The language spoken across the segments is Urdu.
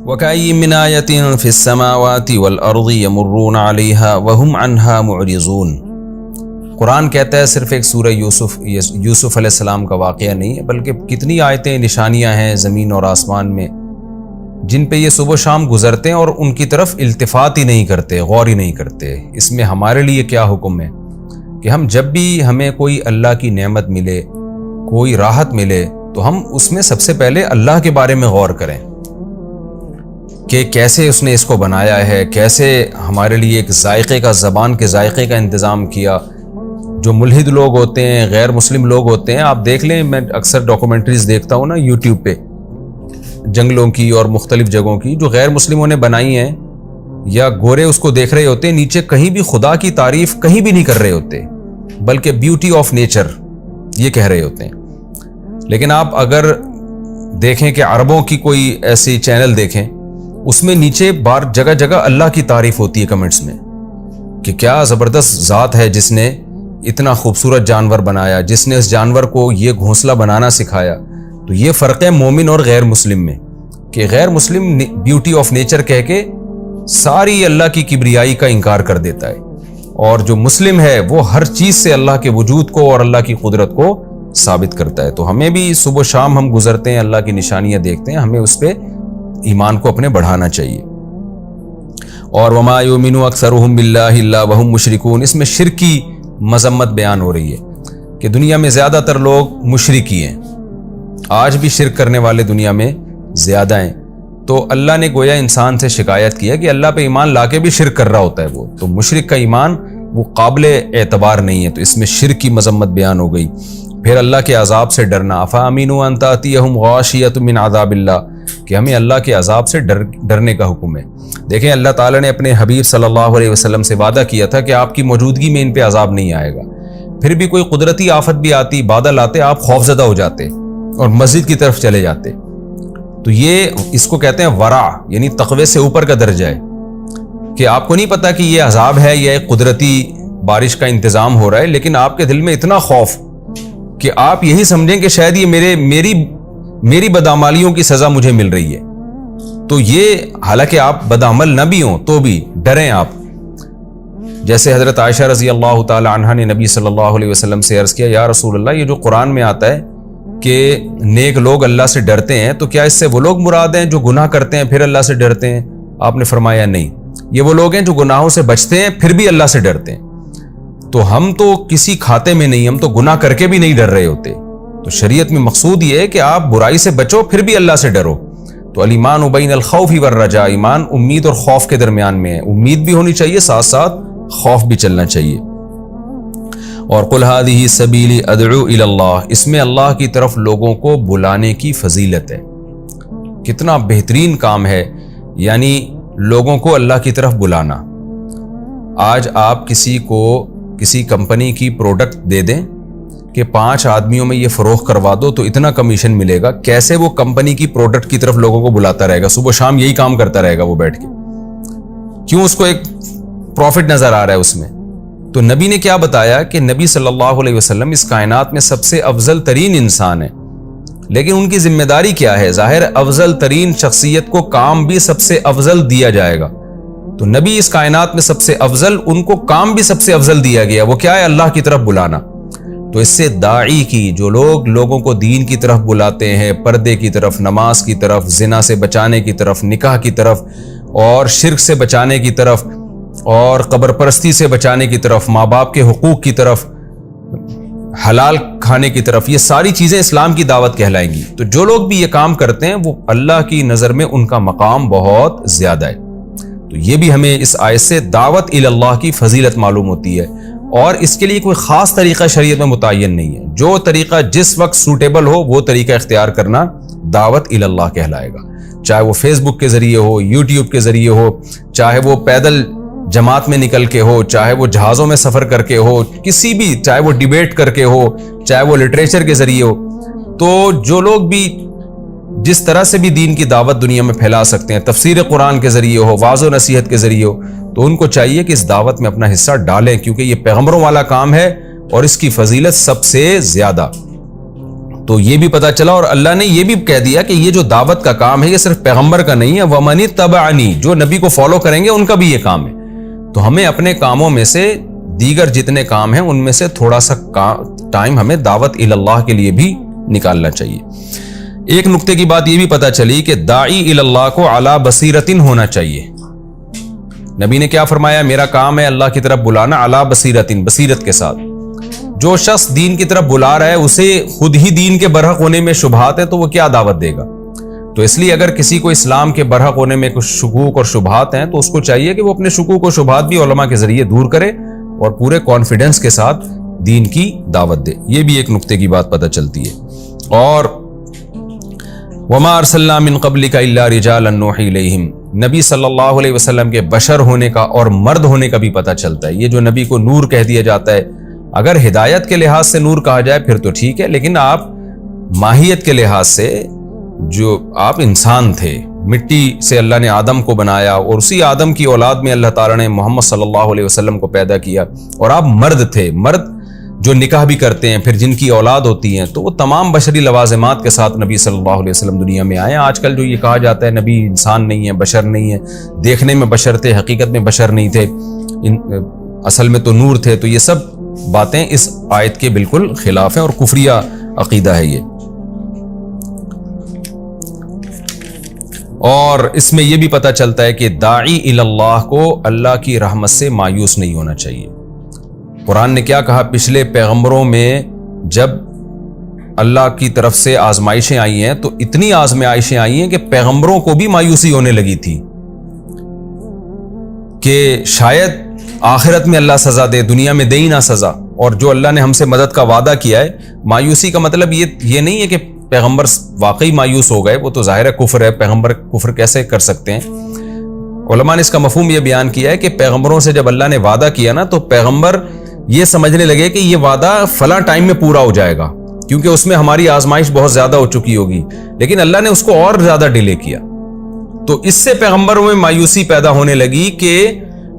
وَكَأَيِّن مِّنْ آيَةٍ فِي السَّمَاوَاتِ وَالْأَرْضِ يَمُرُّونَ عَلَيْهَا وَهُمْ عَنْهَا مُعْرِضُونَ۔ قرآن کہتا ہے صرف ایک سورہ یوسف علیہ السلام کا واقعہ نہیں ہے، بلکہ کتنی آیتیں نشانیاں ہیں زمین اور آسمان میں جن پہ یہ صبح و شام گزرتے ہیں اور ان کی طرف التفات ہی نہیں کرتے، غور ہی نہیں کرتے۔ اس میں ہمارے لیے کیا حکم ہے کہ ہم جب بھی ہمیں کوئی اللہ کی نعمت ملے، کوئی راحت ملے، تو ہم اس میں سب سے پہلے اللہ کے بارے میں غور کریں کہ کیسے اس نے اس کو بنایا ہے، کیسے ہمارے لیے ایک ذائقے کا، زبان کے ذائقے کا انتظام کیا۔ جو ملحد لوگ ہوتے ہیں، غیر مسلم لوگ ہوتے ہیں، آپ دیکھ لیں، میں اکثر ڈاکومنٹریز دیکھتا ہوں نا یوٹیوب پہ، جنگلوں کی اور مختلف جگہوں کی جو غیر مسلموں نے بنائی ہیں، یا گورے اس کو دیکھ رہے ہوتے ہیں، نیچے کہیں بھی خدا کی تعریف کہیں بھی نہیں کر رہے ہوتے، بلکہ بیوٹی آف نیچر یہ کہہ رہے ہوتے ہیں۔ لیکن آپ اگر دیکھیں کہ عربوں کی کوئی ایسی چینل دیکھیں، اس میں نیچے بار جگہ جگہ اللہ کی تعریف ہوتی ہے کمنٹس میں، کہ کیا زبردست ذات ہے جس نے اتنا خوبصورت جانور بنایا، جس نے اس جانور کو یہ گھونسلہ بنانا سکھایا۔ تو یہ فرق ہے مومن اور غیر مسلم میں، کہ غیر مسلم بیوٹی آف نیچر کہہ کے ساری اللہ کی کبریائی کا انکار کر دیتا ہے، اور جو مسلم ہے وہ ہر چیز سے اللہ کے وجود کو اور اللہ کی قدرت کو ثابت کرتا ہے۔ تو ہمیں بھی صبح و شام ہم گزرتے ہیں، اللہ کی نشانیاں دیکھتے ہیں، ہمیں اس پہ ایمان کو اپنے بڑھانا چاہیے۔ اور وما یؤمن اکثرهم باللہ الا وهم مشرکون، اس میں شرک کی مذمت بیان ہو رہی ہے کہ دنیا میں زیادہ تر لوگ مشرک ہی ہیں، آج بھی شرک کرنے والے دنیا میں زیادہ ہیں۔ تو اللہ نے گویا انسان سے شکایت کیا کہ اللہ پہ ایمان لا کے بھی شرک کر رہا ہوتا ہے وہ، تو مشرک کا ایمان وہ قابل اعتبار نہیں ہے، تو اس میں شرک کی مذمت بیان ہو گئی۔ پھر اللہ کے عذاب سے ڈرنا، افامنوا ان تأتیہم غاشیۃ من عذاب اللہ، کہ ہمیں اللہ کے عذاب سے ڈرنے کا حکم ہے۔ دیکھیں اللہ تعالیٰ نے اپنے حبیب صلی اللہ علیہ وسلم سے وعدہ کیا تھا کہ آپ کی موجودگی میں ان پہ عذاب نہیں آئے گا، پھر بھی کوئی قدرتی آفت بھی آتی، بادل آتے، آپ خوفزدہ ہو جاتے اور مسجد کی طرف چلے جاتے۔ تو یہ اس کو کہتے ہیں ورع، یعنی تقوی سے اوپر کا درجہ ہے، کہ آپ کو نہیں پتا کہ یہ عذاب ہے یا ایک قدرتی بارش کا انتظام ہو رہا ہے، لیکن آپ کے دل میں اتنا خوف کہ آپ یہی سمجھیں کہ شاید یہ میری بدعمالیوں کی سزا مجھے مل رہی ہے۔ تو یہ حالانکہ آپ بدعمل نہ بھی ہوں تو بھی ڈریں آپ۔ جیسے حضرت عائشہ رضی اللہ تعالی عنہا نے نبی صلی اللہ علیہ وسلم سے عرض کیا، یا رسول اللہ، یہ جو قرآن میں آتا ہے کہ نیک لوگ اللہ سے ڈرتے ہیں، تو کیا اس سے وہ لوگ مراد ہیں جو گناہ کرتے ہیں پھر اللہ سے ڈرتے ہیں؟ آپ نے فرمایا نہیں، یہ وہ لوگ ہیں جو گناہوں سے بچتے ہیں پھر بھی اللہ سے ڈرتے ہیں۔ تو ہم تو کسی کھاتے میں نہیں، ہم تو گناہ کر کے بھی نہیں ڈر رہے ہوتے۔ تو شریعت میں مقصود یہ ہے کہ آپ برائی سے بچو پھر بھی اللہ سے ڈرو۔ تو الایمان بین الخوف والرجاء، ایمان امید اور خوف کے درمیان میں ہے، امید بھی ہونی چاہیے، ساتھ ساتھ خوف بھی چلنا چاہیے۔ اور قل ھذہ سبیلی ادعو الی اللہ، اس میں اللہ کی طرف لوگوں کو بلانے کی فضیلت ہے۔ کتنا بہترین کام ہے، یعنی لوگوں کو اللہ کی طرف بلانا۔ آج آپ کسی کو کسی کمپنی کی پروڈکٹ دے دیں کہ 5 آدمیوں میں یہ فروخت کروا دو تو اتنا کمیشن ملے گا، کیسے وہ کمپنی کی پروڈکٹ کی طرف لوگوں کو بلاتا رہے گا، صبح شام یہی کام کرتا رہے گا وہ بیٹھ کے، کیوں؟ اس کو ایک پروفٹ نظر آ رہا ہے اس میں۔ تو نبی نے کیا بتایا کہ نبی صلی اللہ علیہ وسلم اس کائنات میں سب سے افضل ترین انسان ہے، لیکن ان کی ذمہ داری کیا ہے؟ ظاہر افضل ترین شخصیت کو کام بھی سب سے افضل دیا جائے گا، تو نبی اس کائنات میں سب سے افضل، ان کو کام بھی سب سے افضل دیا گیا، وہ کیا ہے؟ اللہ کی طرف بلانا۔ تو اس سے داعی کی، جو لوگوں کو دین کی طرف بلاتے ہیں، پردے کی طرف، نماز کی طرف، زنا سے بچانے کی طرف، نکاح کی طرف، اور شرک سے بچانے کی طرف، اور قبر پرستی سے بچانے کی طرف، ماں باپ کے حقوق کی طرف، حلال کھانے کی طرف، یہ ساری چیزیں اسلام کی دعوت کہلائیں گی۔ تو جو لوگ بھی یہ کام کرتے ہیں وہ اللہ کی نظر میں ان کا مقام بہت زیادہ ہے۔ تو یہ بھی ہمیں اس آیت سے دعوت الی اللہ کی فضیلت معلوم ہوتی ہے، اور اس کے لیے کوئی خاص طریقہ شریعت میں متعین نہیں ہے، جو طریقہ جس وقت سوٹیبل ہو وہ طریقہ اختیار کرنا دعوت الی اللہ کہلائے گا، چاہے وہ فیس بک کے ذریعے ہو، یوٹیوب کے ذریعے ہو، چاہے وہ پیدل جماعت میں نکل کے ہو، چاہے وہ جہازوں میں سفر کر کے ہو، کسی بھی، چاہے وہ ڈیبیٹ کر کے ہو، چاہے وہ لٹریچر کے ذریعے ہو۔ تو جو لوگ بھی جس طرح سے بھی دین کی دعوت دنیا میں پھیلا سکتے ہیں، تفسیر قرآن کے ذریعے ہو، واعظ و نصیحت کے ذریعے ہو، تو ان کو چاہیے کہ اس دعوت میں اپنا حصہ ڈالیں، کیونکہ یہ پیغمبروں والا کام ہے اور اس کی فضیلت سب سے زیادہ۔ تو یہ بھی پتہ چلا، اور اللہ نے یہ بھی کہہ دیا کہ یہ جو دعوت کا کام ہے یہ صرف پیغمبر کا نہیں ہے، وَمَنِ اتَّبَعَنِي، جو نبی کو فالو کریں گے ان کا بھی یہ کام ہے۔ تو ہمیں اپنے کاموں میں سے دیگر جتنے کام ہیں ان میں سے تھوڑا سا ٹائم ہمیں دعوت اللہ کے لیے بھی نکالنا چاہیے۔ ایک نقطے کی بات یہ بھی پتہ چلی کہ داعی اللہ کو علی بصیرت ہونا چاہیے۔ نبی نے کیا فرمایا؟ میرا کام ہے اللہ کی طرف بلانا علی بصیرت، بصیرت کے ساتھ۔ جو شخص دین کی طرف بلا رہا ہے اسے خود ہی دین کے برحق ہونے میں شبہات ہیں تو وہ کیا دعوت دے گا؟ تو اس لیے اگر کسی کو اسلام کے برحق ہونے میں کچھ شکوک اور شبہات ہیں تو اس کو چاہیے کہ وہ اپنے شکوک و شبہات بھی علماء کے ذریعے دور کرے اور پورے کانفیڈنس کے ساتھ دین کی دعوت دے۔ یہ بھی ایک نقطے کی بات پتہ چلتی ہے۔ اور وما ارسلنا من قبلک الا رجالا نوحی الیہم، نبی صلی اللہ علیہ وسلم کے بشر ہونے کا اور مرد ہونے کا بھی پتہ چلتا ہے۔ یہ جو نبی کو نور کہہ دیا جاتا ہے، اگر ہدایت کے لحاظ سے نور کہا جائے پھر تو ٹھیک ہے، لیکن آپ ماہیت کے لحاظ سے جو آپ انسان تھے، مٹی سے اللہ نے آدم کو بنایا اور اسی آدم کی اولاد میں اللہ تعالیٰ نے محمد صلی اللہ علیہ وسلم کو پیدا کیا، اور آپ مرد تھے، مرد جو نکاح بھی کرتے ہیں پھر جن کی اولاد ہوتی ہیں، تو وہ تمام بشری لوازمات کے ساتھ نبی صلی اللہ علیہ وسلم دنیا میں آئے ہیں۔ آج کل جو یہ کہا جاتا ہے نبی انسان نہیں ہے، بشر نہیں ہے، دیکھنے میں بشر تھے حقیقت میں بشر نہیں تھے، اصل میں تو نور تھے، تو یہ سب باتیں اس آیت کے بالکل خلاف ہیں اور کفریہ عقیدہ ہے یہ۔ اور اس میں یہ بھی پتہ چلتا ہے کہ داعی اللہ کو اللہ کی رحمت سے مایوس نہیں ہونا چاہیے۔ قرآن نے کیا کہا؟ پچھلے پیغمبروں میں جب اللہ کی طرف سے آزمائشیں آئی ہیں تو اتنی آزمائشیں آئی ہیں کہ پیغمبروں کو بھی مایوسی ہونے لگی تھی کہ شاید آخرت میں اللہ سزا دے، دنیا میں دے ہی نہ سزا۔ اور جو اللہ نے ہم سے مدد کا وعدہ کیا ہے، مایوسی کا مطلب یہ نہیں ہے کہ پیغمبر واقعی مایوس ہو گئے، وہ تو ظاہر ہے کفر ہے، پیغمبر کفر کیسے کر سکتے ہیں؟ علماء نے اس کا مفہوم یہ بیان کیا ہے کہ پیغمبروں سے جب اللہ نے وعدہ کیا نا تو پیغمبر یہ سمجھنے لگے کہ یہ وعدہ فلاں ٹائم میں پورا ہو جائے گا کیونکہ اس میں ہماری آزمائش بہت زیادہ ہو چکی ہوگی، لیکن اللہ نے اس کو اور زیادہ ڈیلے کیا۔ تو اس سے پیغمبروں میں مایوسی پیدا ہونے لگی کہ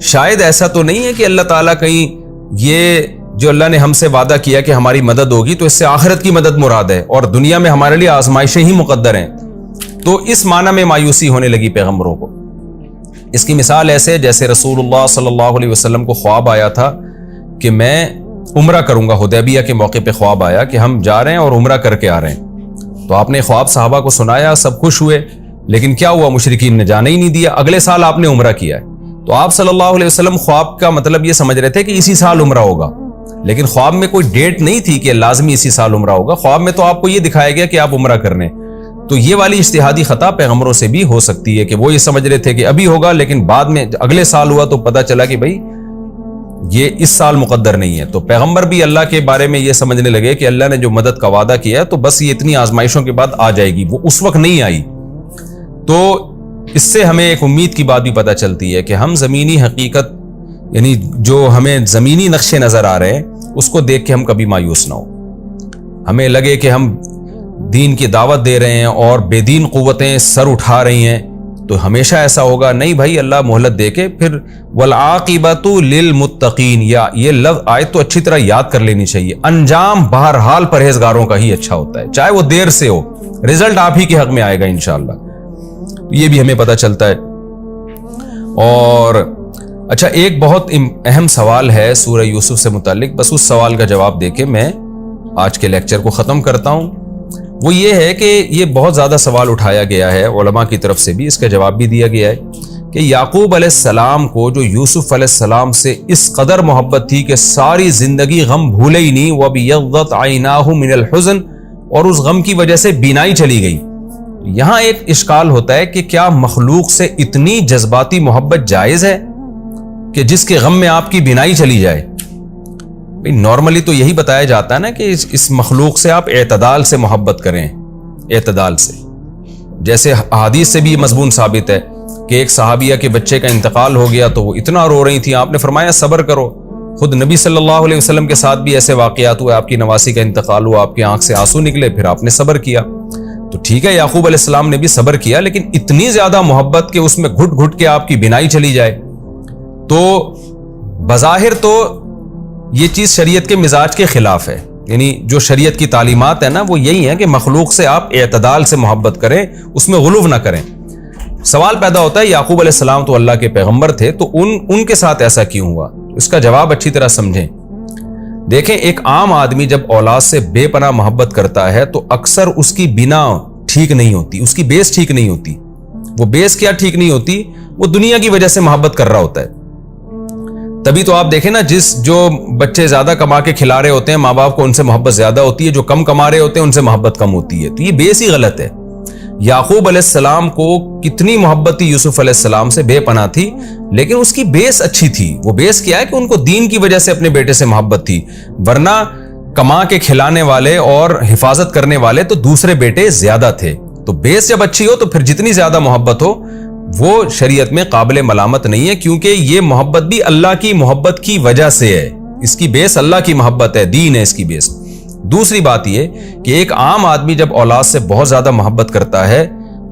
شاید ایسا تو نہیں ہے کہ اللہ تعالیٰ کہیں یہ جو اللہ نے ہم سے وعدہ کیا کہ ہماری مدد ہوگی تو اس سے آخرت کی مدد مراد ہے اور دنیا میں ہمارے لیے آزمائشیں ہی مقدر ہیں۔ تو اس معنی میں مایوسی ہونے لگی پیغمبروں کو۔ اس کی مثال ایسے جیسے رسول اللہ صلی اللہ علیہ وسلم کو خواب آیا تھا کہ میں عمرہ کروں گا، حدیبیہ کے موقع پہ خواب آیا کہ ہم جا رہے ہیں اور عمرہ کر کے آ رہے ہیں۔ تو آپ نے خواب صحابہ کو سنایا، سب خوش ہوئے، لیکن کیا ہوا؟ مشرکین نے جانے ہی نہیں دیا۔ اگلے سال آپ نے عمرہ کیا ہے تو آپ صلی اللہ علیہ وسلم خواب کا مطلب یہ سمجھ رہے تھے کہ اسی سال عمرہ ہوگا، لیکن خواب میں کوئی ڈیٹ نہیں تھی کہ لازمی اسی سال عمرہ ہوگا۔ خواب میں تو آپ کو یہ دکھایا گیا کہ آپ عمرہ کرنے۔ تو یہ والی اجتہادی خطا پیغمبروں سے بھی ہو سکتی ہے کہ وہ یہ سمجھ رہے تھے کہ ابھی ہوگا، لیکن بعد میں اگلے سال ہوا تو پتہ چلا کہ بھائی یہ اس سال مقدر نہیں ہے۔ تو پیغمبر بھی اللہ کے بارے میں یہ سمجھنے لگے کہ اللہ نے جو مدد کا وعدہ کیا ہے تو بس یہ اتنی آزمائشوں کے بعد آ جائے گی، وہ اس وقت نہیں آئی۔ تو اس سے ہمیں ایک امید کی بات بھی پتہ چلتی ہے کہ ہم زمینی حقیقت یعنی جو ہمیں زمینی نقشے نظر آ رہے ہیں اس کو دیکھ کے ہم کبھی مایوس نہ ہو۔ ہمیں لگے کہ ہم دین کی دعوت دے رہے ہیں اور بے دین قوتیں سر اٹھا رہی ہیں تو ہمیشہ ایسا ہوگا، نہیں بھائی، اللہ مہلت دے کے پھر والعاقبۃ للمتقین، یا یہ لفظ آیت تو اچھی طرح یاد کر لینی چاہیے، انجام بہرحال پرہیزگاروں کا ہی اچھا ہوتا ہے، چاہے وہ دیر سے ہو، رزلٹ آپ ہی کے حق میں آئے گا انشاءاللہ۔ یہ بھی ہمیں پتہ چلتا ہے۔ اور اچھا، ایک بہت اہم سوال ہے سورہ یوسف سے متعلق، بس اس سوال کا جواب دے کے میں آج کے لیکچر کو ختم کرتا ہوں۔ وہ یہ ہے کہ یہ بہت زیادہ سوال اٹھایا گیا ہے علماء کی طرف سے بھی، اس کا جواب بھی دیا گیا ہے کہ یعقوب علیہ السلام کو جو یوسف علیہ السلام سے اس قدر محبت تھی کہ ساری زندگی غم بھولے ہی نہیں، وَبِيَضَّتْ عَيْنَاهُ مِنَ الْحُزْنِ، اور اس غم کی وجہ سے بینائی چلی گئی۔ یہاں ایک اشکال ہوتا ہے کہ کیا مخلوق سے اتنی جذباتی محبت جائز ہے کہ جس کے غم میں آپ کی بینائی چلی جائے؟ نارملی تو یہی بتایا جاتا ہے نا کہ اس مخلوق سے آپ اعتدال سے محبت کریں، اعتدال سے۔ جیسے حدیث سے بھی یہ مضمون ثابت ہے کہ ایک صحابیہ کے بچے کا انتقال ہو گیا تو وہ اتنا رو رہی تھی، آپ نے فرمایا صبر کرو۔ خود نبی صلی اللہ علیہ وسلم کے ساتھ بھی ایسے واقعات ہوئے، آپ کی نواسی کا انتقال ہوا، آپ کی آنکھ سے آنسو نکلے، پھر آپ نے صبر کیا۔ تو ٹھیک ہے، یعقوب علیہ السلام نے بھی صبر کیا، لیکن اتنی زیادہ محبت کہ اس میں گھٹ گھٹ کے آپ کی بینائی چلی جائے، تو بظاہر تو یہ چیز شریعت کے مزاج کے خلاف ہے، یعنی جو شریعت کی تعلیمات ہے نا وہ یہی ہے کہ مخلوق سے آپ اعتدال سے محبت کریں، اس میں غلو نہ کریں۔ سوال پیدا ہوتا ہے یعقوب علیہ السلام تو اللہ کے پیغمبر تھے، تو ان کے ساتھ ایسا کیوں ہوا؟ اس کا جواب اچھی طرح سمجھیں۔ دیکھیں، ایک عام آدمی جب اولاد سے بے پناہ محبت کرتا ہے تو اکثر اس کی بنا ٹھیک نہیں ہوتی، اس کی بیس ٹھیک نہیں ہوتی۔ وہ بیس کیا ٹھیک نہیں ہوتی؟ وہ دنیا کی وجہ سے محبت کر رہا ہوتا ہے۔ تبھی تو آپ دیکھیں نا، جو بچے زیادہ کما کے کھلا رہے ہوتے ہیں ماں باپ کو، ان سے محبت زیادہ ہوتی ہے، جو کم کما رہے ہوتے ہیں ان سے محبت کم ہوتی ہے۔ تو یہ بیس ہی غلط ہے۔ یعقوب علیہ السلام کو کتنی محبت تھی یوسف علیہ السلام سے، بے پناہ تھی، لیکن اس کی بیس اچھی تھی۔ وہ بیس کیا ہے کہ ان کو دین کی وجہ سے اپنے بیٹے سے محبت تھی، ورنہ کما کے کھلانے والے اور حفاظت کرنے والے تو دوسرے بیٹے زیادہ تھے۔ تو بیس جب اچھی ہو تو پھر جتنی زیادہ محبت ہو وہ شریعت میں قابل ملامت نہیں ہے، کیونکہ یہ محبت بھی اللہ کی محبت کی وجہ سے ہے۔ اس کی بیس اللہ کی محبت ہے، دین ہے اس کی بیس۔ دوسری بات یہ کہ ایک عام آدمی جب اولاد سے بہت زیادہ محبت کرتا ہے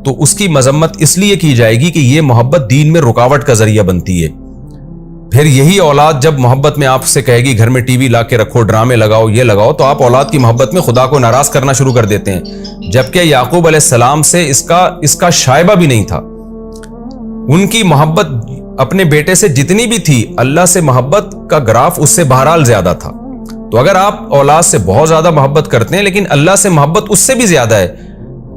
تو اس کی مذمت اس لیے کی جائے گی کہ یہ محبت دین میں رکاوٹ کا ذریعہ بنتی ہے۔ پھر یہی اولاد جب محبت میں آپ سے کہے گی گھر میں ٹی وی لا کے رکھو، ڈرامے لگاؤ، یہ لگاؤ، تو آپ اولاد کی محبت میں خدا کو ناراض کرنا شروع کر دیتے ہیں، جبکہ یعقوب علیہ السلام سے اس کا شائبہ بھی نہیں تھا۔ ان کی محبت اپنے بیٹے سے جتنی بھی تھی، اللہ سے محبت کا گراف اس سے بہرحال زیادہ تھا۔ تو اگر آپ اولاد سے بہت زیادہ محبت کرتے ہیں لیکن اللہ سے محبت اس سے بھی زیادہ ہے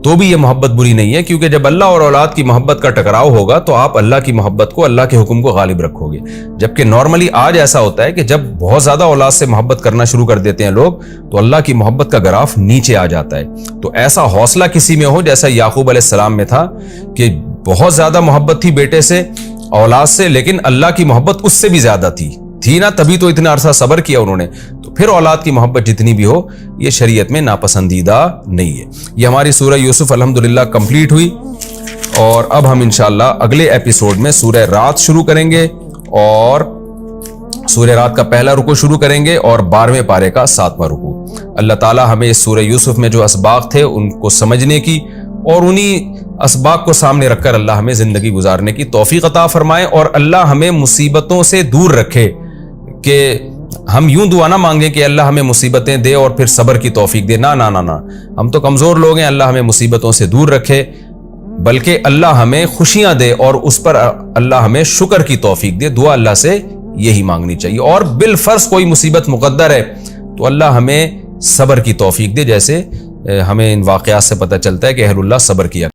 تو بھی یہ محبت بری نہیں ہے، کیونکہ جب اللہ اور اولاد کی محبت کا ٹکراؤ ہوگا تو آپ اللہ کی محبت کو، اللہ کے حکم کو غالب رکھو گے۔ جبکہ نارملی آج ایسا ہوتا ہے کہ جب بہت زیادہ اولاد سے محبت کرنا شروع کر دیتے ہیں لوگ تو اللہ کی محبت کا گراف نیچے آ جاتا ہے۔ تو ایسا حوصلہ کسی میں ہو جیسا یعقوب علیہ السلام میں تھا کہ بہت زیادہ محبت تھی بیٹے سے، اولاد سے، لیکن اللہ کی محبت اس سے بھی زیادہ تھی نا، تبھی تو اتنا عرصہ صبر کیا انہوں نے۔ تو پھر اولاد کی محبت جتنی بھی ہو یہ شریعت میں ناپسندیدہ نہیں ہے۔ یہ ہماری سورہ یوسف الحمدللہ کمپلیٹ ہوئی، اور اب ہم انشاءاللہ اگلے ایپیسوڈ میں سورہ رات شروع کریں گے، اور سورہ رات کا پہلا رکوع شروع کریں گے اور 12ویں پارے کا 7واں رکوع۔ اللہ تعالی ہمیں اس سورہ یوسف میں جو اسباق تھے ان کو سمجھنے کی اور انہی اسباق کو سامنے رکھ کر اللہ ہمیں زندگی گزارنے کی توفیق عطا فرمائے، اور اللہ ہمیں مصیبتوں سے دور رکھے کہ ہم یوں دعا نہ مانگیں کہ اللہ ہمیں مصیبتیں دے اور پھر صبر کی توفیق دے۔ نہ، ہم تو کمزور لوگ ہیں، اللہ ہمیں مصیبتوں سے دور رکھے، بلکہ اللہ ہمیں خوشیاں دے اور اس پر اللہ ہمیں شکر کی توفیق دے۔ دعا اللہ سے یہی مانگنی چاہیے، اور بالفرض کوئی مصیبت مقدر ہے تو اللہ ہمیں صبر کی توفیق دے، جیسے ہمیں ان واقعات سے پتہ چلتا ہے کہ اہل اللہ صبر کیا